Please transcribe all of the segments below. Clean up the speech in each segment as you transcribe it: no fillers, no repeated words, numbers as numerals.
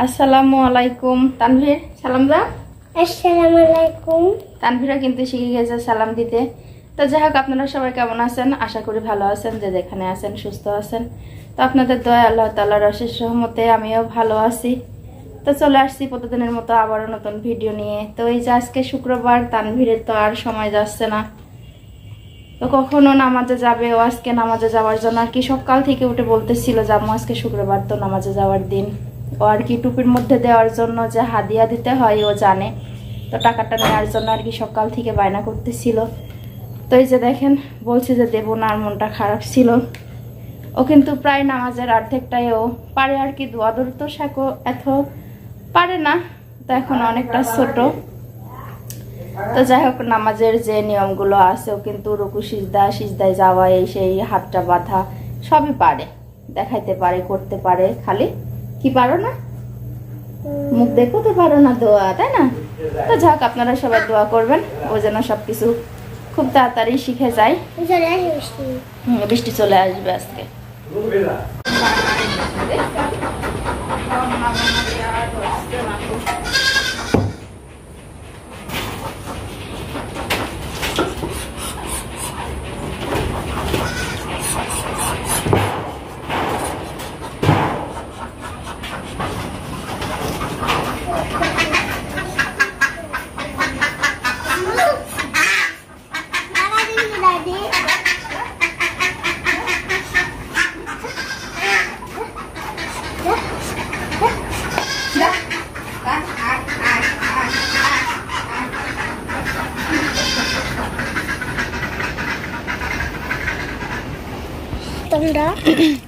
আসসালামু আলাইকুম তানভীর, সালাম দাও। আসসালামু আলাইকুম। তানভীরা কিন্তু শিখে গেছে সালাম দিতে। তো যাই হোক, আপনারা সবাই কেমন আছেন? আশা করি ভালো আছেন, যে যেখানে আছেন সুস্থ আছেন। তো আপনাদের দয়া, আল্লাহ তাআলার অশেষ রহমতে আমিও ভালো আছি। তো চলে আসছি প্রতিদিনের মতো আবারও নতুন ভিডিও নিয়ে। তো এই যে আজকে শুক্রবার, তানভীরের তো আর সময় যাচ্ছে না। তো কখনো নামাজে যাবে, ও আজকে নামাজে যাওয়ার জন্য আর কি সকাল থেকে উঠে বলতেছিল যে আম্মু আজকে শুক্রবার, তো নামাজে যাওয়ার দিন। ও আর কি টুপির মধ্যে দেওয়ার জন্য যে হাদিয়া দিতে হয় ও জানে, তো টাকাটা নেওয়ার জন্য আর কি সকাল থেকে বায়না করতেছিল। তো এই যে দেখেন, বলছি যে দেবো না, আর মনটা খারাপ ছিল। ও কিন্তু প্রায় নামাজের অর্ধেকটাই ও পারে আর কি, দোয়া দূর তো শেখো এত পারে না, তো এখন অনেকটা ছোট। তো যাই হোক, নামাজের যে নিয়মগুলো আছে ও কিন্তু রুকু সিজদায় যাওয়া, এই সেই হাতটা বাঁধা সবই পারে, দেখাইতে পারে, করতে পারে। খালি কি পারো না, মুখ দেখো তো পারো না দোয়া, তাই না? তো যাই হোক, আপনারা সবাই দোয়া করবেন ও যেন সবকিছু খুব তাড়াতাড়ি শিখে যায়। বৃষ্টি চলে আসবে আজকে।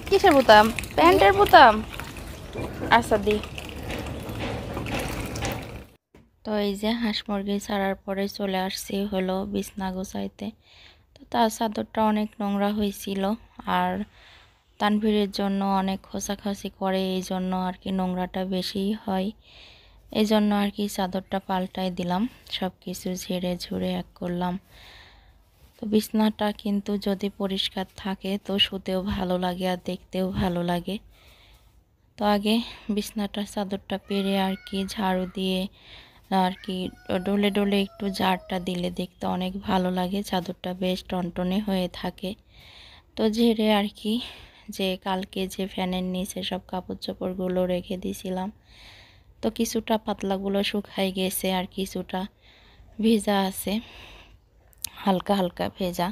কিসের বোতাম? প্যান্টের বোতাম। আচ্ছা দি। তো এই যে হাঁস মুরগি ছাড়ার পরে চলে আসছি হলো বিছনা গোছাইতে। তো তার চাদরটা অনেক নোংরা হয়েছিল, আর তানভীরের জন্য অনেক খোঁচাখাচি করে, এই জন্য আর কি নোংরাটা বেশিই হয়। এই জন্য আর কি চাদরটা পাল্টাই দিলাম, সব কিছু ঝেড়ে ঝুড়ে এক করলাম। তো বিছনাটা কিন্তু যদি পরিষ্কার থাকে তো শুতেও ভালো লাগে আর দেখতেও ভালো লাগে। তো আগে বিছনাটার চাদরটা পেরে আর কি ঝাড়ু দিয়ে আর কি ডলে ডলে একটু ঝাড়টা দিলে দেখতে অনেক ভালো লাগে, চাদরটা বেশ টনটনে হয়ে থাকে। তো ঝেড়ে আর কি, যে কালকে যে ফ্যানের নিচে সব কাপড় চোপড়গুলো রেখে দিয়েছিলাম, তো কিছুটা পাতলাগুলো শুকাই গেছে আর কিছুটা ভেজা আছে, হালকা হালকা ভেজা।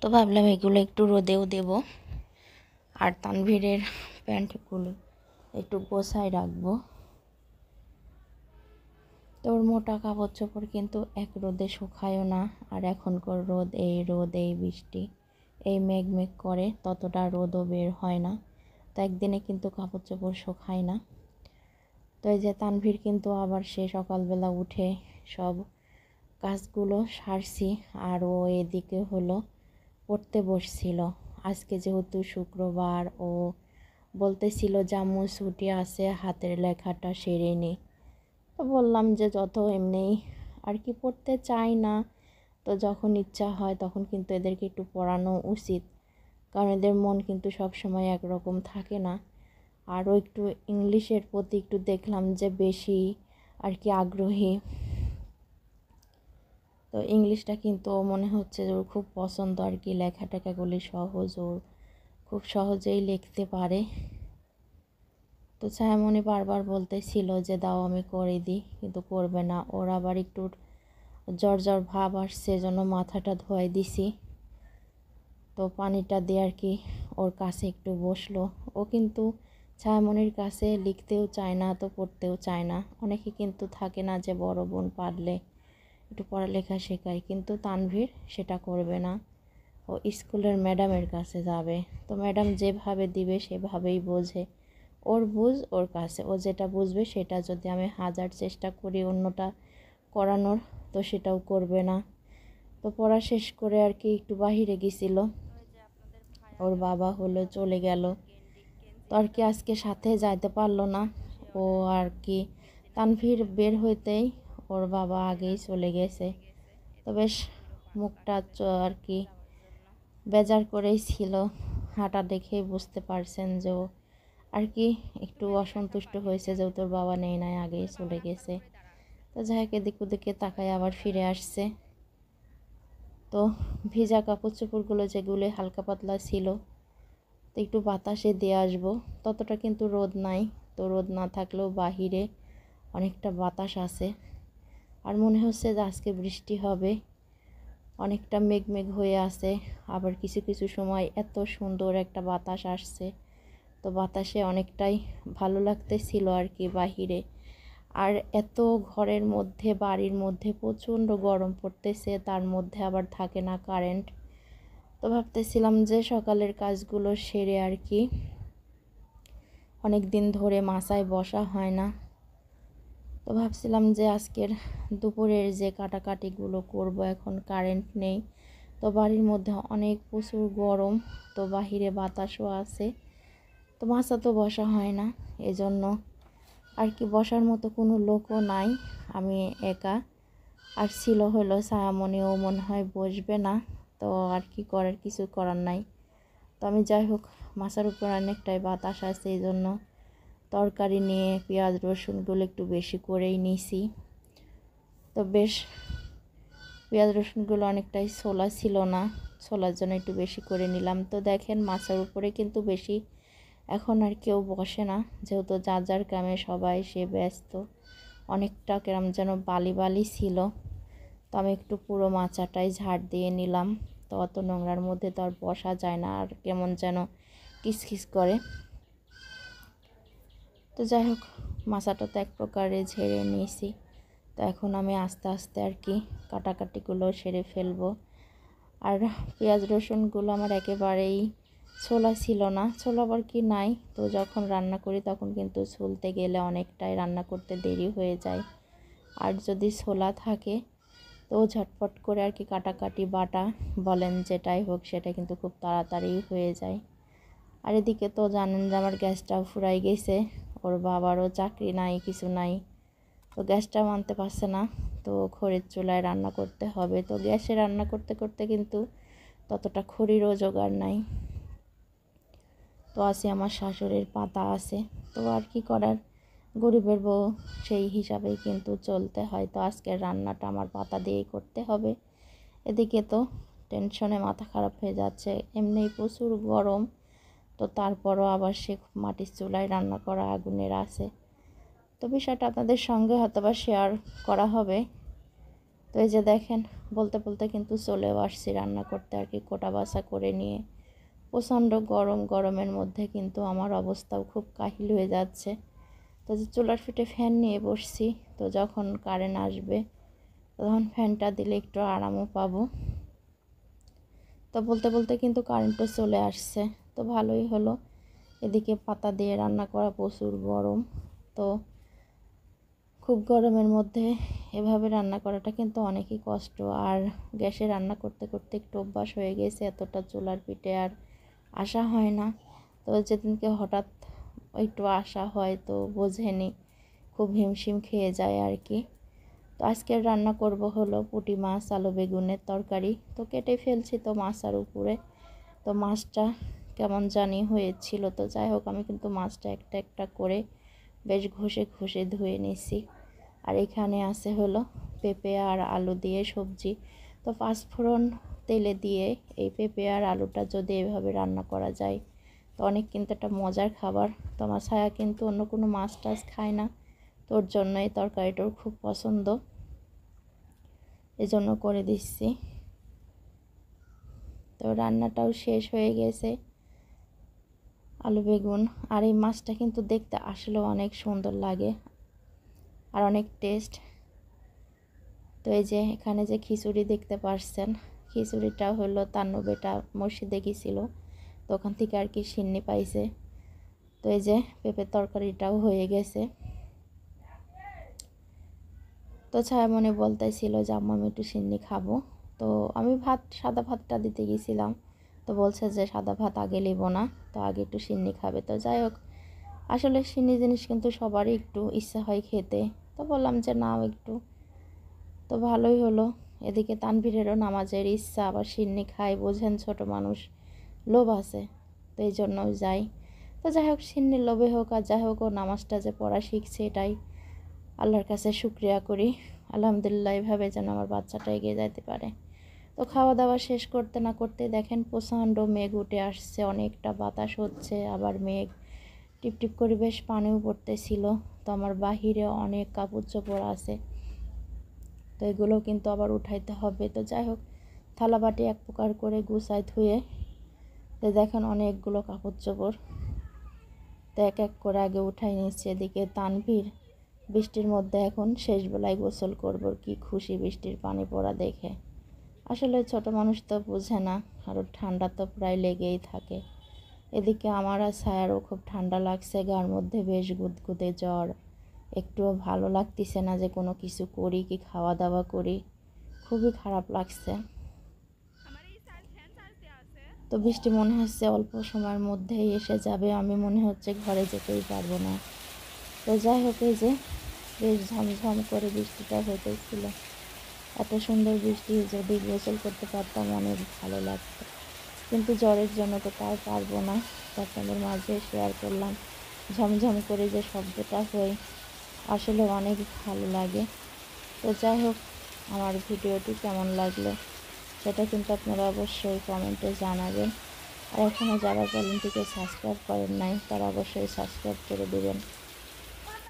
তো ভাবলাম এগুলো একটু রোদেও দেব, আর তানভীরের প্যান্টগুলো একটু গোছায় রাখবো। তোর মোটা কাপড় চোপড় কিন্তু এক রোদে শুকায়ও না, আর এখনকার রোদ এই বৃষ্টি, এই মেঘ মেঘ করে, ততটা রোদও বের হয় না, তো একদিনে কিন্তু কাপড় চোপড় শুকায় না। তো এই যে তানভীর কিন্তু আবার সে সকালবেলা উঠে সব কাজগুলো সারছি, আর ও এদিকে হলো পড়তে বসছিল। আজকে যেহেতু শুক্রবার, ও বলতেছিল জামু ছুটি আছে, হাতের লেখাটা সেরে নি। তো বললাম যে যত এমনি আর কি পড়তে চাই না, তো যখন ইচ্ছা হয় তখন কিন্তু এদেরকে একটু পড়ানো উচিত, কারণ এদের মন কিন্তু সব সময় একরকম থাকে না। আরও একটু ইংলিশের প্রতি একটু দেখলাম যে বেশি আর কি আগ্রহী। তো ইংলিশটা কিন্তু মনে হচ্ছে যে ওর খুব পছন্দ আর কি, লেখা টেখাগুলি সহজ, ওর খুব সহজেই লিখতে পারে। তো ছায়ামণি বারবার বলতেছিল যে দাও আমি করে দিই, কিন্তু করবে না। ওর আবার একটু জ্বর জ্বর ভাব আসছে, জন্য মাথাটা ধোয়াই দিছি। তো পানিটা দিয়ে আর কি ওর কাছে একটু বসলো। ও কিন্তু ছায়ামণির কাছে লিখতেও চায় না, তো পড়তেও চায় না। অনেকে কিন্তু থাকে না যে বড় বোন পারলে একটু পড়ালেখা শেখায়, কিন্তু তানভীর সেটা করবে না। ও স্কুলের ম্যাডামের কাছে যাবে, তো ম্যাডাম যেভাবে দিবে সেভাবেই বোঝে। ওর বুঝ ওর কাছে, ও যেটা বুঝবে সেটা যদি আমি হাজার চেষ্টা করি অন্যটা করানোর, তো সেটাও করবে না। তো পড়া শেষ করে আর কি একটু বাহিরে গেছিল, ওর বাবা হলো চলে গেল। তো আর কি আজকে সাথে যাইতে পারলো না ও আর কি, তানভীর বের হইতেই ওর বাবা আগেই চলে গেছে। তো বেশ মুখটা আর কি বেজার করেই ছিল, হাঁটা দেখেই বুঝতে পারছেন যে ও আর কি একটু অসন্তুষ্ট হয়েছে যে তোর বাবা নেই নাই, আগেই চলে গেছে। তো যাই হোক এদিক ওদিকে তাকায় আবার ফিরে আসছে। তো ভিজা কাপড় চোপড়গুলো যেগুলো হালকা পাতলা ছিল তো একটু বাতাসে দিয়ে আসবো, ততটা কিন্তু রোদ নাই। তো রোদ না থাকলেও বাহিরে অনেকটা বাতাস আছে, আর মনে হচ্ছে যে আজকে বৃষ্টি হবে। অনেকটা মেঘ মেঘ হয়ে আছে, আবার কিছু কিছু সময় এত সুন্দর একটা বাতাস আসছে। তো বাতাসে অনেকটাই ভালো লাগতেছিল আর কি বাহিরে। আর এত ঘরের মধ্যে বাড়ির মধ্যে প্রচণ্ড গরম পড়তেছে, তার মধ্যে আবার থাকে না কারেন্ট। তো ভাবতেছিলাম যে সকালের কাজগুলো সেরে আর কি, অনেক দিন ধরে মাচায় বসা হয় না। তো ভাবছিলাম যে আজকের দুপুরের যে কাটাকাটিগুলো করব, এখন কারেন্ট নেই। তো বাড়ির মধ্যে অনেক প্রচুর গরম, তো বাহিরে বাতাসও আছে। তো মাচা তো বসা হয় না, এজন্য আর কি বসার মতো কোনো লোকও নাই, আমি একা। আর ছিল হলো ছায়ামণিও মনে হয় বসবে না। তো আর কি করার, কিছু করার নাই। তো আমি যাই হোক মাচার উপর অনেকটাই বাতাস আছে, এই জন্য তরকারি নিয়ে পেঁয়াজ রসুনগুলো একটু বেশি করেই নিছি। তো বেশ পেঁয়াজ রসুনগুলো অনেকটাই ছোলা ছিল না, ছোলার জন্য একটু বেশি করে নিলাম। তো দেখেন মাছের উপরে কিন্তু বেশি এখন আর কেউ বসে না, যেহেতু যার যার কামে সবাই সে ব্যস্ত। অনেকটা কেরম যেন বালি বালি ছিল। তো আমি একটু পুরো মাচাটাই ঝাড় দিয়ে নিলাম। তো অত নোংরার মধ্যে তো আর বসা যায় না, আর কেমন যেন কিসকিস করে। তো যাই হোক মাচাটা তো এক প্রকারে ঝেড়ে নিয়েছি। তো এখন আমি আস্তে আস্তে আর কি কাটাকাটিগুলো সেরে ফেলবো। আর পেঁয়াজ রসুনগুলো আমার একেবারেই ছোলা ছিল না, ছোলা আবার কি নাই। তো যখন রান্না করি তখন কিন্তু ছুলতে গেলে অনেকটাই রান্না করতে দেরি হয়ে যায়। আর যদি ছোলা থাকে তো ঝটপট করে আর কি কাটাকাটি বাটা বলেন যেটাই হোক, সেটা কিন্তু খুব তাড়াতাড়ি হয়ে যায়। আর এদিকে তো জানেন যে আমার গ্যাসটাও ফুরাই গেছে, ওর বাবারও চাকরি নাই, কিছু নাই। তো গ্যাসটা মানতে পারছে না, তো খড়ির চুলায় রান্না করতে হবে। তো গ্যাসে রান্না করতে করতে কিন্তু ততটা খড়িরও জোগাড় নাই। তো আছে আমার শাশুড়ির পাতা আছে, তো আর কি করার, গরিবের বউ সেই হিসাবেই কিন্তু চলতে হয়। তো আজকের রান্নাটা আমার পাতা দিয়েই করতে হবে। এদিকে তো টেনশনে মাথা খারাপ হয়ে যাচ্ছে, এমনিই প্রচুর গরম। তো তারপরও আবার সে মাটির চুলায় রান্না করা আগুনের আছে। তো বিষয়টা আপনাদের সঙ্গে হয়তোবা শেয়ার করা হবে। তো এই যে দেখেন বলতে বলতে কিন্তু চলেও আসছি রান্না করতে আর কি, কোটা বাছা করে নিয়ে। প্রচণ্ড গরম, গরমের মধ্যে কিন্তু আমার অবস্থাও খুব কাহিল হয়ে যাচ্ছে। তো যে চুলার ফিটে ফ্যান নিয়ে বসছি, তো যখন কারেন্ট আসবে তখন ফ্যানটা দিলে একটু আরামও পাবো। তো বলতে বলতে কিন্তু কারেন্টও চলে আসছে, তো ভালোই হলো। এদিকে পাতা দিয়ে রান্না করা প্রচুর গরম। তো খুব গরমের মধ্যে এভাবে রান্না করাটা কিন্তু অনেকই কষ্ট। আর গ্যাসে রান্না করতে করতে একটু অভ্যাস হয়ে গেছে, এতটা চুলার পিঠে আর আসা হয় না। তো যেদিনকে হঠাৎ একটু আসা হয় তো বোঝেনি, খুব হিমশিম খেয়ে যায় আর কি। তো আজকের রান্না করব হলো পুঁটি মাছ আলু বেগুনের তরকারি। তো কেটে ফেলছি তো মাছটার উপরে। তো মাছটা কেমন জানি হয়েছিল, তো যাই হোক আমি কিন্তু মাছটা একটা একটা করে বেশ ঘষে ঘষে ধুয়ে নিছি। আর এখানে আছে হলো পেঁপে আর আলু দিয়ে সবজি। তো পাঁচফোড়ন তেলে দিয়ে এই পেঁপে আর আলুটা যদি এভাবে রান্না করা যায় তো অনেক কিন্তু একটা মজার খাবার। তো আমার ছায়া কিন্তু অন্য কোনো মাছ টাছ খায় না, তোর জন্য এই তরকারিটার খুব পছন্দ, এজন্য করে দিচ্ছি। তো রান্নাটাও শেষ হয়ে গেছে, আলু বেগুন। আর এই মাছটা কিন্তু দেখতে আসলেও অনেক সুন্দর লাগে আর অনেক টেস্ট। তো এই যে এখানে যে খিচুড়ি দেখতে পারছেন, খিচুড়িটা হলো তান্নু বেটা মসজিদে গেছিল, তো ওখান থেকে আর কি সিন্নি পাইছে। তো এই যে পেঁপের তরকারিটাও হয়ে গেছে। তো ছায়ামণি বলতেছিল যে আম্মা আমি একটু সিন্নি খাবো। তো আমি সাদা ভাতটা দিতে গেছিলাম, তো বলছে যে সাদা ভাত আগে নেবো না, তো আগে একটু সিন্নি খাবে। তো যাই হোক আসলে সিন্নি জিনিস কিন্তু সবারই একটু ইচ্ছা হয় খেতে, তো বললাম যে নাও একটু। তো ভালোই হলো। এদিকে তানভীরেরও নামাজের ইচ্ছা, আবার সিন্নি খাই, বোঝেন ছোট মানুষ, লোভ আছে, তো এই জন্য যাই। তো যাই হোক সিন্নির লোভে হোক আর যাই হোক ও নামাজটা যে পড়া শিখছে এটাই আল্লাহর কাছে শুকরিয়া করি। আলহামদুলিল্লাহ এভাবে যেন আমার বাচ্চাটা এগিয়ে যেতে পারে। তো খাওয়া দাওয়া শেষ করতে না করতে দেখেন প্রচণ্ড মেঘ উঠে আসছে, অনেকটা বাতাস হচ্ছে, আবার মেঘ টিপটিপ করে বেশ পানিও পড়তেছিল। তো আমার বাহিরে অনেক কাপড় চোপড় আছে, তো এগুলো কিন্তু আবার উঠাইতে হবে। তো যাই হোক থালা বাটি এক প্রকার করে গুছাই ধুয়ে তো দেখেন অনেকগুলো কাপড় চোপড় তো এক এক করে আগে উঠাই নিচ্ছে। এদিকে তানভীর বৃষ্টির মধ্যে এখন শেষ বেলায় গোসল করব, কি খুশি বৃষ্টির পানি পড়া দেখে। আসলে ছোট মানুষ তো বোঝে না, আরও ঠান্ডা তো প্রায় লেগেই থাকে। এদিকে আমার আর ছায়ারও খুব ঠান্ডা লাগছে, গার মধ্যে বেশ গুদগুদে জ্বর, একটুও ভালো লাগতেছে না যে কোনো কিছু করি কি খাওয়া দাওয়া করি, খুবই খারাপ লাগছে। তো বৃষ্টি মনে হচ্ছে অল্প সময়ের মধ্যেই এসে যাবে, আমি মনে হচ্ছে ঘরে যেতেই পারবো না। তো যাই হোক এই যে বেশ ঝমঝম করে বৃষ্টিটা হতেছিল, এত সুন্দর বৃষ্টি, যদি গোসল করতে পারতাম অনেক ভালো লাগতো, কিন্তু জ্বরের জন্য তো তাও পারবো না। আপনাদের মাঝে শেয়ার করলাম ঝমঝম করে যে শব্দটা হয়, আসলে অনেক ভালো লাগে। তো যাই হোক আমার ভিডিওটি কেমন লাগলো সেটা কিন্তু আপনারা অবশ্যই কমেন্টে জানাবেন। আর এখনও যারা চ্যানেলটিকে সাবস্ক্রাইব করেন নাই তারা অবশ্যই সাবস্ক্রাইব করে দেবেন।